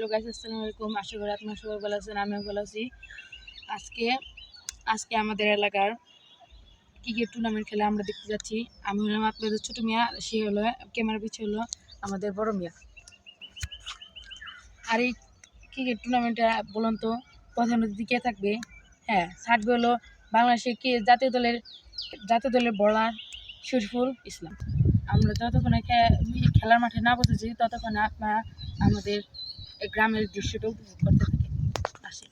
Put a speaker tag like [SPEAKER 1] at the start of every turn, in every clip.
[SPEAKER 1] Hello guys, আসসালামু আলাইকুম। আশা করি আপনারা সবাই ভালো আছেন, আমিও ভালো আছি। আজকে আমাদের এলাকার ক্রিকেট টুর্নামেন্ট খেলা আমরা দেখতে যাচ্ছি। আমি হলাম আপনাদের ছোট মিয়া, সে হলো ক্যামেরা পিছিয়ে হলো আমাদের বড় মিয়া। আর এই ক্রিকেট টুর্নামেন্টটা বলুন তো প্রধান অতিথি কে থাকবে? হ্যাঁ, থাকবে হলো বাংলাদেশের জাতীয় দলের বোলার শরীফুল ইসলাম। আমরা যতক্ষণে খেলার মাঠে না বসেছি ততক্ষণে আপনারা আমাদের গ্রামের দৃশ্যটা উপভোগ করতে থাকেন। আসি।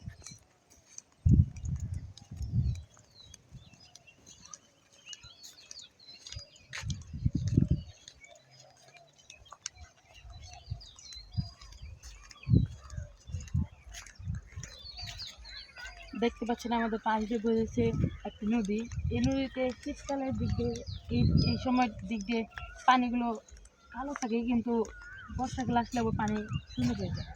[SPEAKER 1] দেখতে পাচ্ছেন আমাদের পাশ দিয়ে বয়েছে একটি নদী। এই নদীতে শীতকালের দিক দিয়ে এই সময়ের দিক দিয়ে পানিগুলো কালো থাকে, কিন্তু বর্ষাকাল আসলে পানি সুন্দর হয়ে যায়।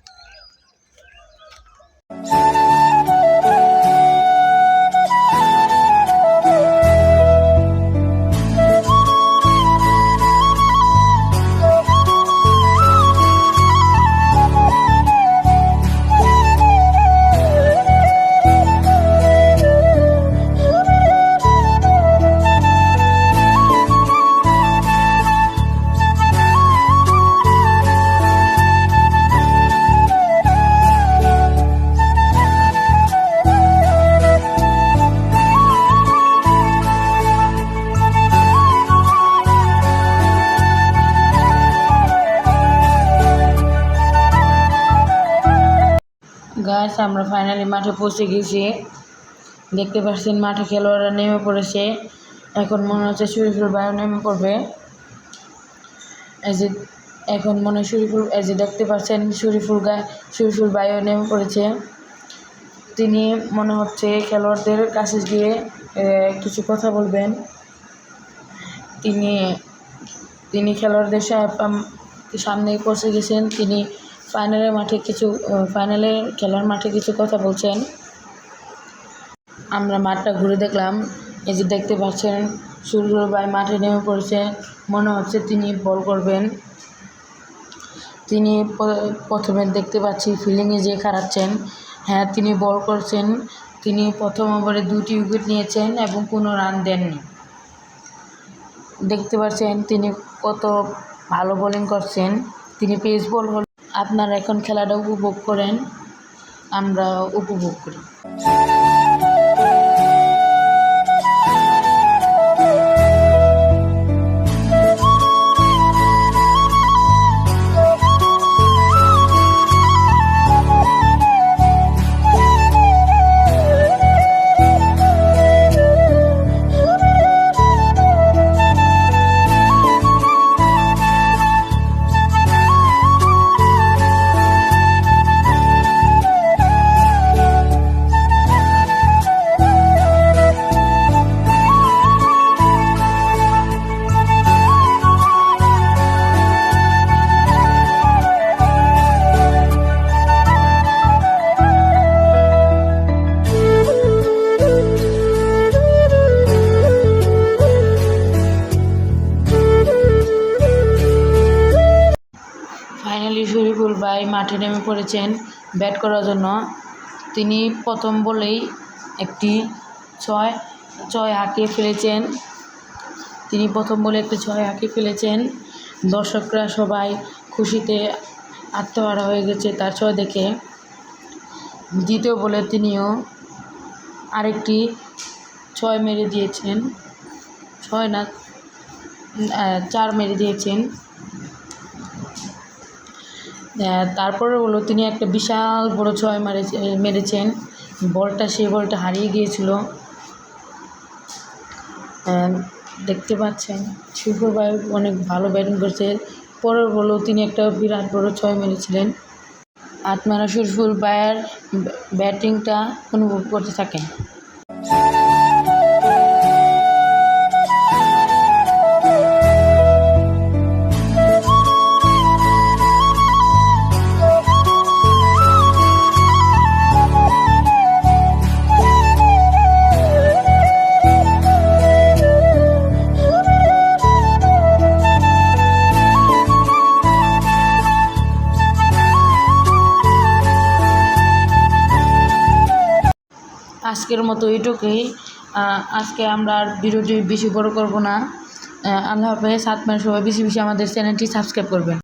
[SPEAKER 1] গাইস, আমরা ফাইনালি মাঠে পৌঁছে গেছি। দেখতে পাচ্ছেন মাঠে খেলোয়াড়রা নেমে পড়েছে। এখন মনে হচ্ছে শরীফুল ভাইও নেমে পড়বে। এখন মনে হয় দেখতে পাচ্ছেন শরীফুল ভাইও নেমে পড়েছে। তিনি মনে হচ্ছে খেলোয়াড়দের কাছে গিয়ে কিছু কথা বলবেন। তিনি খেলোয়াড়দের সামনে পৌঁছে গেছেন। তিনি ফাইনালের খেলার মাঠে কিছু কথা বলছেন। আমরা মাঠটা ঘুরে দেখলাম। দেখতে পাচ্ছেন শরীফুল ভাই মাঠে নেমে পড়েছে। মনে হচ্ছে তিনি বল করবেন। তিনি প্রথমে দেখতে পাচ্ছি ফিল্ডিংয়ে যে খারাচ্ছেন। হ্যাঁ, তিনি বল করছেন। তিনি প্রথম ওভারে 2টি উইকেট নিয়েছেন এবং কোনো রান দেননি। দেখতে পাচ্ছেন তিনি কত ভালো বোলিং করছেন। তিনি পেস বল হল। আপনারা এখন খেলাটা উপভোগ করেন, আমরা উপভোগ করি। ফাইনালি শরীফুল ভাই মাঠে নেমে পড়েছেন ব্যাট করার জন্য। তিনি প্রথম বলেই একটি ছয় হাঁকিয়ে ফেলেছেন। দর্শকরা সবাই খুশিতে আত্মহারা হয়ে গেছে তার 6 দেখে। দ্বিতীয় বলে তিনিও আরেকটি 6 মেরে দিয়েছেন। 4 মেরে দিয়েছেন। তারপরে হলো তিনি একটা বিশাল বড় 6 মেরেছেন। সেই বলটা হারিয়ে গিয়েছিল। দেখতে পাচ্ছেন শরীফুল ভাই অনেক ভালো ব্যাটিং করছে। পরের বলেও তিনি একটা বিরাট বড় 6 মেরেছিলেন। আপনারা শরীফুল ভাইয়ের ব্যাটিংটা অনুভব করতে থাকেন। আজকের মতো এইটুকুই। আজকে আমরা আর ভিডিওটি বেশি বড় করব না। আল্লাহ হাফেজ। আপনারা সবাই বেশি বেশি আমাদের চ্যানেলটি সাবস্ক্রাইব করবেন।